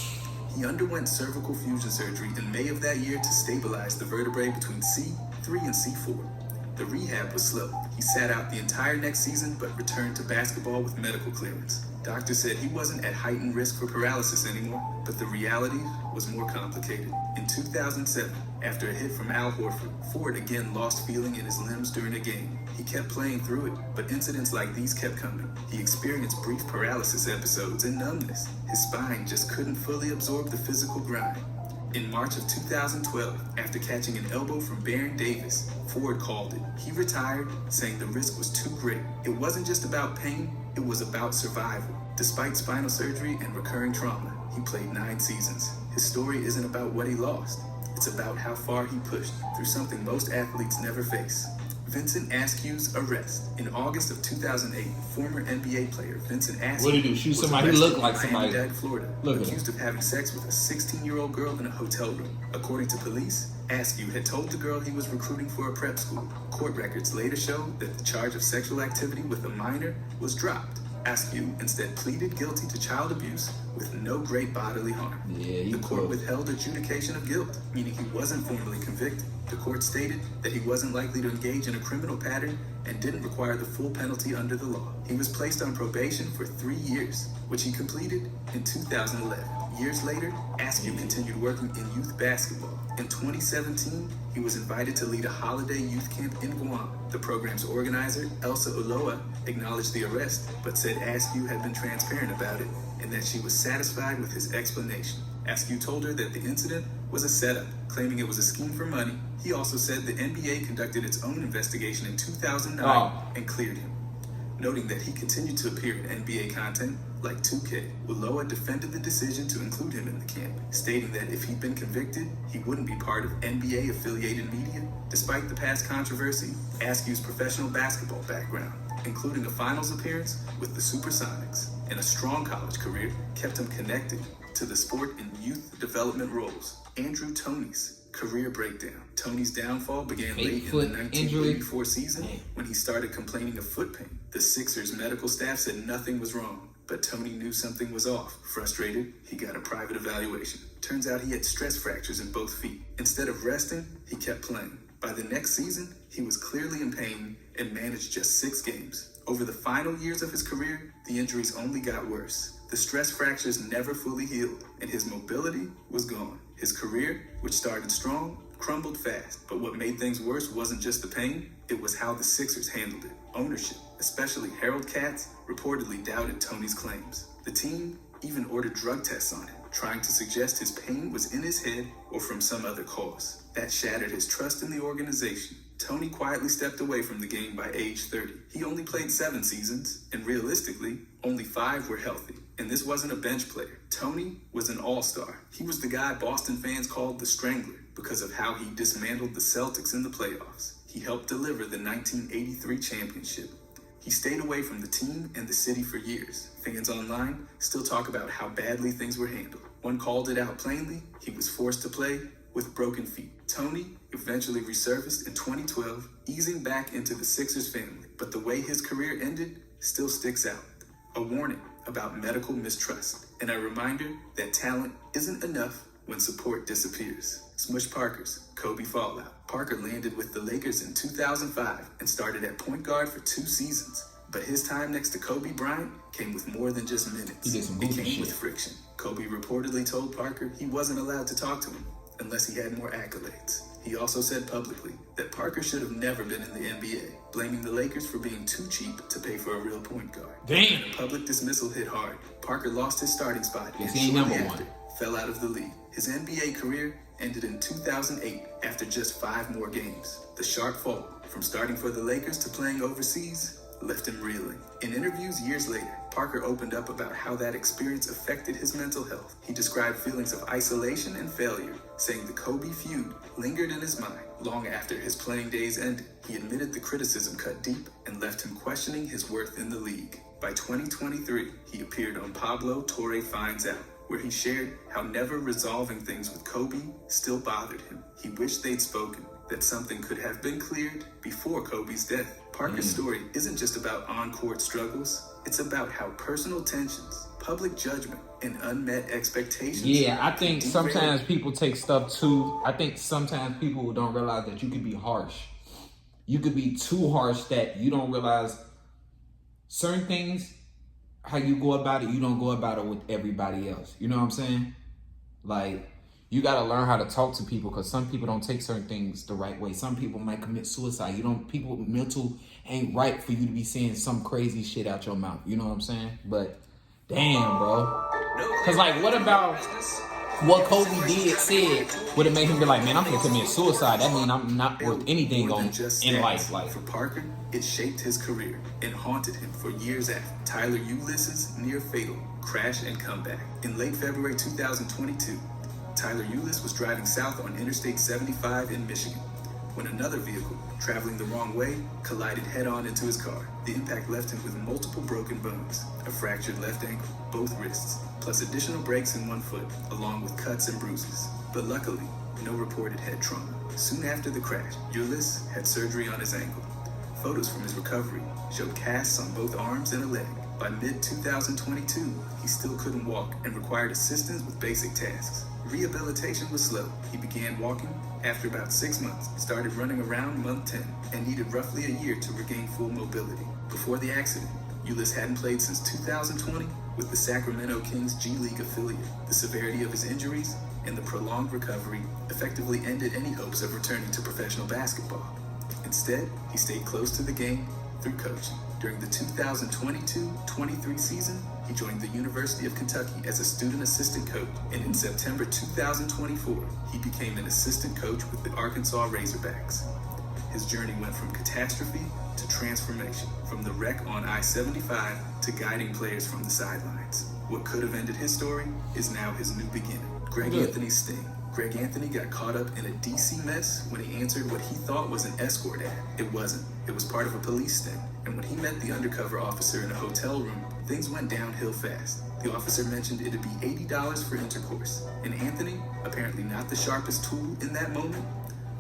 [SPEAKER 2] He underwent cervical fusion surgery in May of that year to stabilize the vertebrae between C3 and C4. The rehab was slow. He sat out the entire next season but returned to basketball with medical clearance. Doctors said he wasn't at heightened risk for paralysis anymore, but the reality was more complicated. In 2007, after a hit from Al Horford, Ford again lost feeling in his limbs during a game. He kept playing through it, but incidents like these kept coming. He experienced brief paralysis episodes and numbness. His spine just couldn't fully absorb the physical grind. In March of 2012, after catching an elbow from Baron Davis, Ford called it. He retired, saying the risk was too great. It wasn't just about pain, it was about survival. Despite spinal surgery and recurring trauma, he played 9 seasons. His story isn't about what he lost. It's about how far he pushed through something most athletes never face. Vincent Askew's arrest. In August of 2008, former NBA player Vincent Askew
[SPEAKER 1] What did he do? Shoot somebody who looked like somebody?
[SPEAKER 2] In Miami-Dade, Florida,
[SPEAKER 1] Look at
[SPEAKER 2] accused
[SPEAKER 1] him.
[SPEAKER 2] of having sex with a 16-year-old girl in a hotel room. According to police, Askew had told the girl he was recruiting for a prep school. Court records later show that the charge of sexual activity with a minor was dropped. Askew instead pleaded guilty to child abuse with no great bodily harm. The court withheld adjudication of guilt, meaning he wasn't formally convicted. The court stated that he wasn't likely to engage in a criminal pattern and didn't require the full penalty under the law. He was placed on probation for 3 years, which he completed in 2011. Years later, Askew continued working in youth basketball. In 2017, he was invited to lead a holiday youth camp in Guam. The program's organizer, Elsa Ulloa, acknowledged the arrest, but said Askew had been transparent about it and that she was satisfied with his explanation. Askew told her that the incident was a setup, claiming it was a scheme for money. He also said the NBA conducted its own investigation in 2009 and cleared him. Noting that he continued to appear in NBA content like 2K, Ulloa defended the decision to include him in the camp, stating that if he'd been convicted, he wouldn't be part of NBA-affiliated media. Despite the past controversy, Askew's professional basketball background, including a finals appearance with the Supersonics and a strong college career, kept him connected to the sport in youth development roles. Andrew Toney's career breakdown. Tony's downfall began late in the 1984 season when he started complaining of foot pain. The Sixers medical staff said nothing was wrong, but Tony knew something was off. Frustrated, he got a private evaluation. Turns out he had stress fractures in both feet. Instead of resting, he kept playing. By the next season, he was clearly in pain and managed just 6 games. Over the final years of his career, the injuries only got worse. The stress fractures never fully healed, and his mobility was gone. His career, which started strong, crumbled fast. But what made things worse wasn't just the pain, it was how the Sixers handled it. Ownership, especially Harold Katz, reportedly doubted Tony's claims. The team even ordered drug tests on him, trying to suggest his pain was in his head or from some other cause. That shattered his trust in the organization. Tony quietly stepped away from the game by age 30. He only played 7 seasons, and realistically, only 5 were healthy. And this wasn't a bench player. Tony was an all-star. He was the guy Boston fans called the Strangler because of how he dismantled the Celtics in the playoffs. He helped deliver the 1983 championship. He stayed away from the team and the city for years. Fans online still talk about how badly things were handled. One called it out plainly. He was forced to play with broken feet. Tony eventually resurfaced in 2012, easing back into the Sixers family. But the way his career ended still sticks out. A warning about medical mistrust, and a reminder that talent isn't enough when support disappears. Smush Parker's Kobe fallout. Parker landed with the Lakers in 2005 and started at point guard for 2 seasons. But his time next to Kobe Bryant came with more than just minutes.
[SPEAKER 1] He did some
[SPEAKER 2] It
[SPEAKER 1] goofy
[SPEAKER 2] came
[SPEAKER 1] shit.
[SPEAKER 2] with friction. Kobe reportedly told Parker he wasn't allowed to talk to him unless he had more accolades. He also said publicly that Parker should have never been in the NBA, blaming the Lakers for being too cheap to pay for a real point guard.
[SPEAKER 1] Damn.
[SPEAKER 2] When the public dismissal hit hard, Parker lost his starting spot
[SPEAKER 1] Yes,
[SPEAKER 2] and
[SPEAKER 1] he ain't
[SPEAKER 2] shortly
[SPEAKER 1] number
[SPEAKER 2] after,
[SPEAKER 1] one.
[SPEAKER 2] fell out of the league. His NBA career ended in 2008 after just 5 more games. The sharp fall from starting for the Lakers to playing overseas left him reeling. In interviews years later, Parker opened up about how that experience affected his mental health. He described feelings of isolation and failure, saying the Kobe feud lingered in his mind long after his playing days ended. He admitted the criticism cut deep and left him questioning his worth in the league. By 2023, he appeared on Pablo Torre Finds Out, where he shared how never resolving things with Kobe still bothered him. He wished they'd spoken, that something could have been cleared before Kobe's death. Parker's story isn't just about on-court struggles, it's about how personal tensions, public judgment, and unmet expectations.
[SPEAKER 1] Yeah, I think
[SPEAKER 2] can
[SPEAKER 1] sometimes
[SPEAKER 2] derail-
[SPEAKER 1] people take stuff too. I think sometimes people don't realize that you could be harsh. You could be too harsh that you don't realize certain things, how you go about it, you don't go about it with everybody else. You know what I'm saying? Like, you got to learn how to talk to people because some people don't take certain things the right way. Some people might commit suicide. People mental ain't right for you to be saying some crazy shit out your mouth. You know what I'm saying? But damn, bro. Because, like, what about what Kobe said would have made him be like, man, I'm going to commit suicide. That means I'm not worth anything
[SPEAKER 2] More
[SPEAKER 1] on
[SPEAKER 2] than just
[SPEAKER 1] in
[SPEAKER 2] stats.
[SPEAKER 1] life. Like,
[SPEAKER 2] For Parker, it shaped his career and haunted him for years after. Tyler Ulis's near-fatal crash and comeback. In late February 2022, Tyler Ulis was driving south on Interstate 75 in Michigan when another vehicle, traveling the wrong way, collided head-on into his car. The impact left him with multiple broken bones, a fractured left ankle, both wrists, plus additional breaks in one foot, along with cuts and bruises. But luckily, no reported head trauma. Soon after the crash, Ulis had surgery on his ankle. Photos from his recovery showed casts on both arms and a leg. By mid-2022, he still couldn't walk and required assistance with basic tasks. Rehabilitation was slow. He began walking after about 6 months, started running around month 10, and needed roughly a year to regain full mobility. Before the accident, Ulis hadn't played since 2020 with the Sacramento Kings G League affiliate. The severity of his injuries and the prolonged recovery effectively ended any hopes of returning to professional basketball. Instead, he stayed close to the game through coaching. During the 2022-23 season, he joined the University of Kentucky as a student assistant coach, and in September 2024, he became an assistant coach with the Arkansas Razorbacks. His journey went from catastrophe to transformation, from the wreck on I-75 to guiding players from the sidelines. What could have ended his story is now his new beginning. Greg Anthony's sting. Greg Anthony got caught up in a DC mess when he answered what he thought was an escort ad. It wasn't. It was part of a police sting. And when he met the undercover officer in a hotel room, things went downhill fast. The officer mentioned it'd be $80 for intercourse. And Anthony, apparently not the sharpest tool in that moment,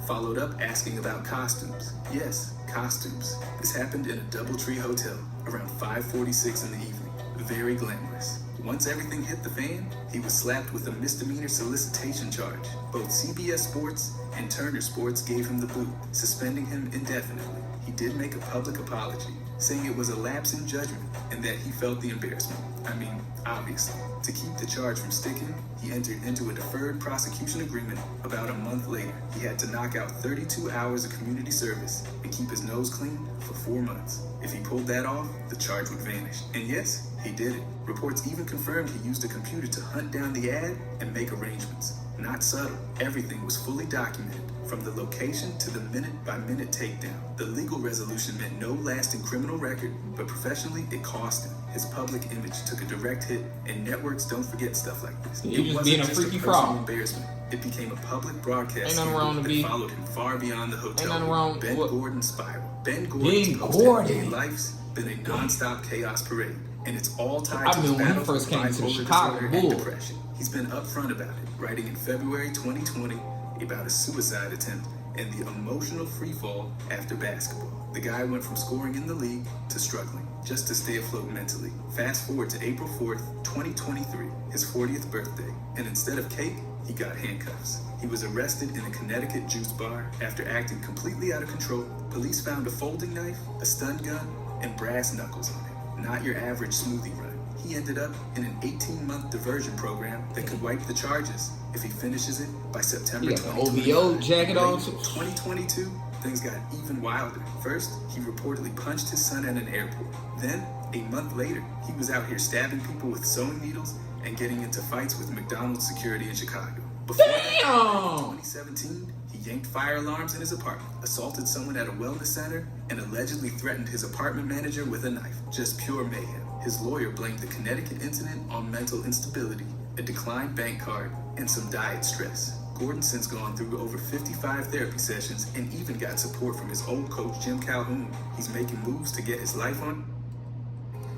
[SPEAKER 2] followed up asking about costumes. Yes, costumes. This happened in a DoubleTree hotel around 5:46 in the evening. Very glamorous. Once everything hit the fan, he was slapped with a misdemeanor solicitation charge. Both CBS Sports and Turner Sports gave him the boot, suspending him indefinitely. He did make a public apology, saying it was a lapse in judgment and that he felt the embarrassment. I mean, obviously. To keep the charge from sticking, he entered into a deferred prosecution agreement about a month later. He had to knock out 32 hours of community service and keep his nose clean for 4 months. If he pulled that off, the charge would vanish. And yes, He did it. Reports even confirmed he used a computer to hunt down the ad and make arrangements. Not subtle. Everything was fully documented, from the location to the minute-by-minute takedown. The legal resolution meant no lasting criminal record, but professionally, it cost him. His public image took a direct hit, and networks don't forget stuff like this.
[SPEAKER 1] He
[SPEAKER 2] It
[SPEAKER 1] was being
[SPEAKER 2] wasn't
[SPEAKER 1] a
[SPEAKER 2] just
[SPEAKER 1] freaky
[SPEAKER 2] personal
[SPEAKER 1] fraud.
[SPEAKER 2] embarrassment. It became a public broadcast
[SPEAKER 1] Ain't nothing wrong to
[SPEAKER 2] that
[SPEAKER 1] be.
[SPEAKER 2] followed him far beyond the hotel.
[SPEAKER 1] Ain't nothing wrong.
[SPEAKER 2] Ben
[SPEAKER 1] What?
[SPEAKER 2] Gordon's spiral. Ben Gordon's post-NBA life's been a non-stop chaos parade, and it's all tied
[SPEAKER 1] I
[SPEAKER 2] to
[SPEAKER 1] mean,
[SPEAKER 2] the
[SPEAKER 1] when he
[SPEAKER 2] battle
[SPEAKER 1] first
[SPEAKER 2] for
[SPEAKER 1] came to
[SPEAKER 2] bipolar
[SPEAKER 1] Chicago
[SPEAKER 2] disorder and
[SPEAKER 1] Bulls.
[SPEAKER 2] depression. He's been upfront about it, writing in February 2020 about a suicide attempt and the emotional freefall after basketball. The guy went from scoring in the league to struggling just to stay afloat mentally. Fast forward to April 4th, 2023, his 40th birthday, and instead of cake, he got handcuffs. He was arrested in a Connecticut juice bar after acting completely out of control. Police found a folding knife, a stun gun, and brass knuckles on him. Not your average smoothie run. He ended up in an 18-month diversion program that could wipe the charges if he finishes it by September
[SPEAKER 1] He got the
[SPEAKER 2] 2025.
[SPEAKER 1] OVO jacket on.
[SPEAKER 2] Late 2022, things got even wilder. First, he reportedly punched his son at an airport. Then, a month later, he was out here stabbing people with sewing needles and getting into fights with McDonald's security in Chicago. Before that, in 2017, he yanked fire alarms in his apartment, assaulted someone at a wellness center, and allegedly threatened his apartment manager with a knife. Just pure mayhem. His lawyer blamed the Connecticut incident on mental instability, a declined bank card, and some diet stress. Gordon's since gone through over 55 therapy sessions and even got support from his old coach, Jim Calhoun. He's making moves to get his life on,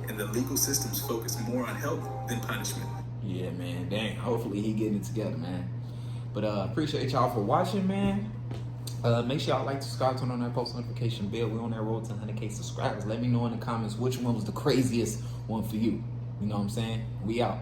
[SPEAKER 2] and the legal system's focus more on help than punishment.
[SPEAKER 1] Yeah, man. Dang. Hopefully he getting it together, man. But appreciate y'all for watching, man. Make sure y'all like, subscribe, turn on that post notification bell. We're on that road to 100K subscribers. Let me know in the comments which one was the craziest one for you. You know what I'm saying? We out.